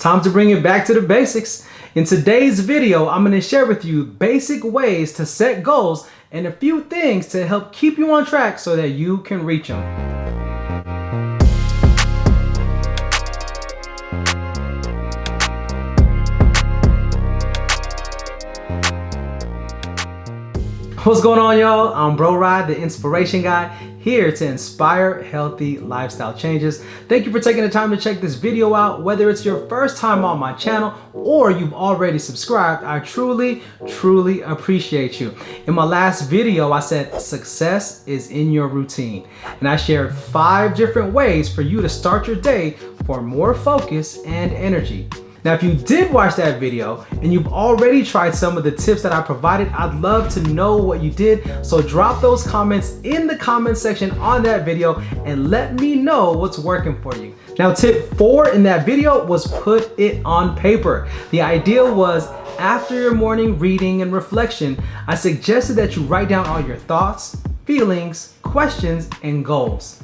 Time to bring it back to the basics. In today's video, I'm going to share with you basic ways to set goals and a few things to help keep you on track so that you can reach them. What's going on, y'all? I'm Bro Ride, the inspiration guy, here to inspire healthy lifestyle changes. Thank you for taking the time to check this video out. Whether it's your first time on my channel or you've already subscribed, I truly appreciate you. In my last video, I said success is in your routine, and I shared 5 different ways for you to start your day for more focus and energy. Now, if you did watch that video and you've already tried some of the tips that I provided, I'd love to know what you did. So drop those comments in the comment section on that video and let me know what's working for you. Now, tip 4 in that video was put it on paper. The idea was, after your morning reading and reflection, I suggested that you write down all your thoughts, feelings, questions, and goals.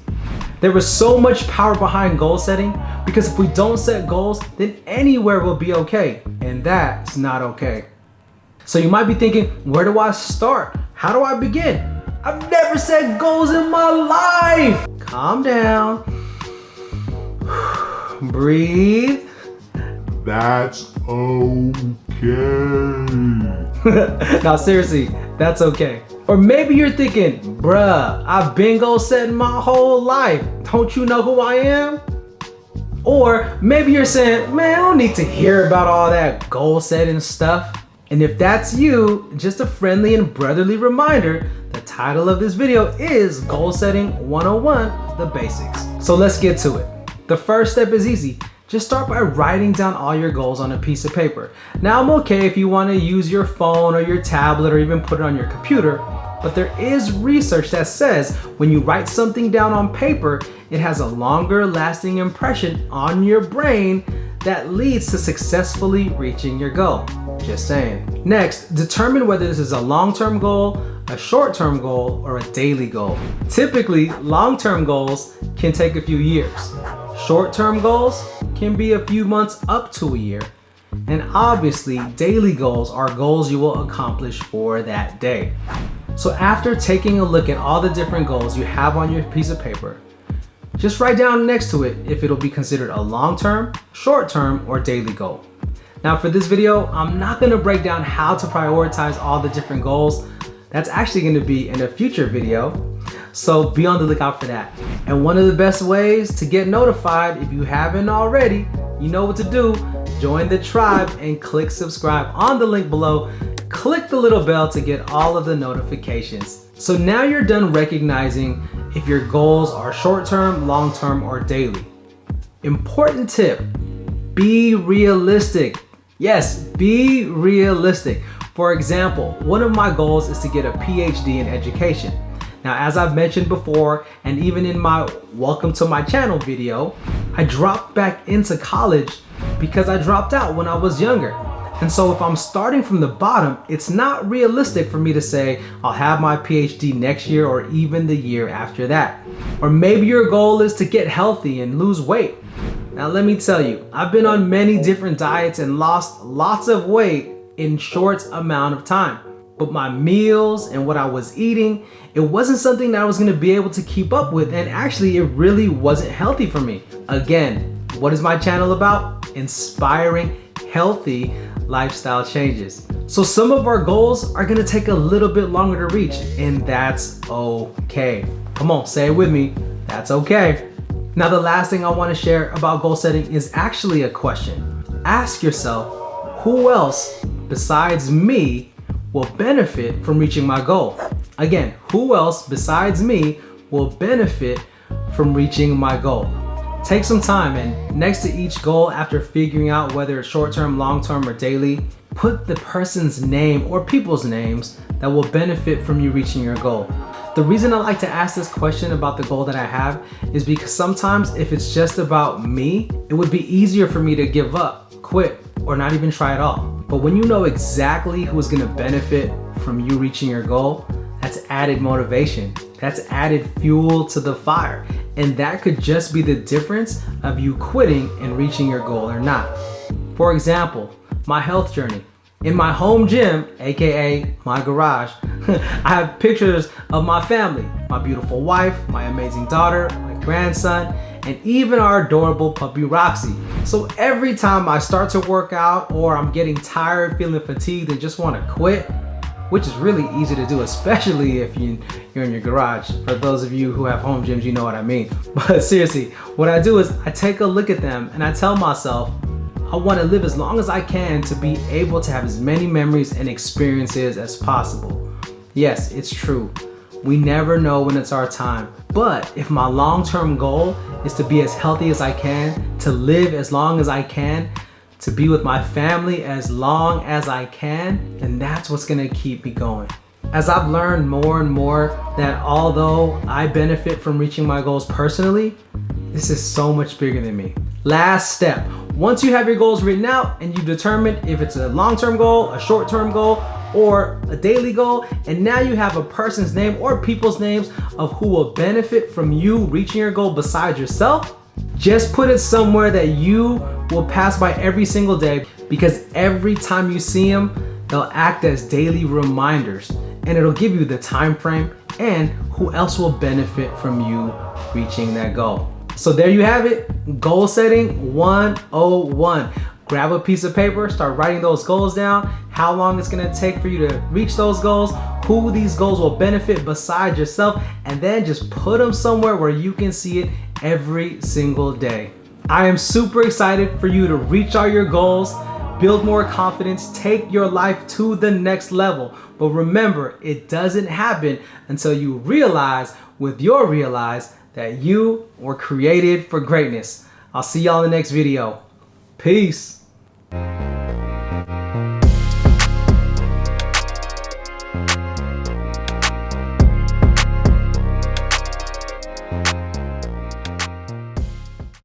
There is so much power behind goal setting, because if we don't set goals, then anywhere will be okay, and that's not okay. So you might be thinking, where do I start? How do I begin? I've never set goals in my life. Calm down. Breathe. That's okay. Now seriously, that's okay. Or maybe you're thinking, bruh, I've been goal setting my whole life. Don't you know who I am? Or maybe you're saying, man, I don't need to hear about all that goal setting stuff. And if that's you, just a friendly and brotherly reminder, the title of this video is Goal Setting 101, The Basics. So let's get to it. The first step is easy. Just start by writing down all your goals on a piece of paper. Now, I'm okay if you want to use your phone or your tablet or even put it on your computer, but there is research that says when you write something down on paper, it has a longer lasting impression on your brain that leads to successfully reaching your goal. Just saying. Next, determine whether this is a long-term goal, a short-term goal, or a daily goal. Typically, long-term goals can take a few years. Short-term goals can be a few months up to a year. And obviously, daily goals are goals you will accomplish for that day. So after taking a look at all the different goals you have on your piece of paper, just write down next to it if it'll be considered a long-term, short-term, or daily goal. Now for this video, I'm not gonna break down how to prioritize all the different goals. That's actually gonna be in a future video. So be on the lookout for that. And one of the best ways to get notified, if you haven't already, you know what to do. Join the tribe and click subscribe on the link below. Click the little bell to get all of the notifications. So now you're done recognizing if your goals are short-term, long-term, or daily. Important tip, be realistic. Yes, be realistic. For example, one of my goals is to get a PhD in education. Now, as I've mentioned before, and even in my Welcome to My Channel video, I dropped back into college because I dropped out when I was younger. And so if I'm starting from the bottom, it's not realistic for me to say I'll have my PhD next year or even the year after that. Or maybe your goal is to get healthy and lose weight. Now let me tell you, I've been on many different diets and lost lots of weight in short amount of time. But my meals and what I was eating, it wasn't something that I was gonna be able to keep up with, and actually it really wasn't healthy for me. Again, what is my channel about? Inspiring healthy lifestyle changes. So some of our goals are gonna take a little bit longer to reach, and that's okay. Come on, say it with me, that's okay. Now the last thing I wanna share about goal setting is actually a question. Ask yourself, who else besides me will benefit from reaching my goal? Again, who else besides me will benefit from reaching my goal? Take some time, and next to each goal, after figuring out whether it's short-term, long-term, or daily, put the person's name or people's names that will benefit from you reaching your goal. The reason I like to ask this question about the goal that I have is because sometimes if it's just about me, it would be easier for me to give up, quit, or not even try at all. But when you know exactly who is gonna benefit from you reaching your goal, that's added motivation. That's added fuel to the fire. And that could just be the difference of you quitting and reaching your goal or not. For example, my health journey. In my home gym, aka my garage, I have pictures of my family, my beautiful wife, my amazing daughter, my grandson, and even our adorable puppy Roxy. So every time I start to work out or I'm getting tired, feeling fatigued, and just want to quit, which is really easy to do, especially if you're in your garage. For those of you who have home gyms, you know what I mean. But seriously, what I do is I take a look at them and I tell myself, I want to live as long as I can to be able to have as many memories and experiences as possible. Yes, it's true. We never know when it's our time. But if my long-term goal is to be as healthy as I can, to live as long as I can, to be with my family as long as I can, then that's what's gonna keep me going. As I've learned more and more that although I benefit from reaching my goals personally, this is so much bigger than me. Last step. Once you have your goals written out and you've determined if it's a long-term goal, a short-term goal, or a daily goal, and now you have a person's name or people's names of who will benefit from you reaching your goal besides yourself, just put it somewhere that you will pass by every single day, because every time you see them, they'll act as daily reminders, and it'll give you the time frame and who else will benefit from you reaching that goal. So there you have it, goal setting 101. Grab a piece of paper, start writing those goals down, how long it's gonna take for you to reach those goals, who these goals will benefit besides yourself, and then just put them somewhere where you can see it every single day. I am super excited for you to reach all your goals, build more confidence, take your life to the next level. But remember, it doesn't happen until you realize that you were created for greatness. I'll see y'all in the next video. Peace.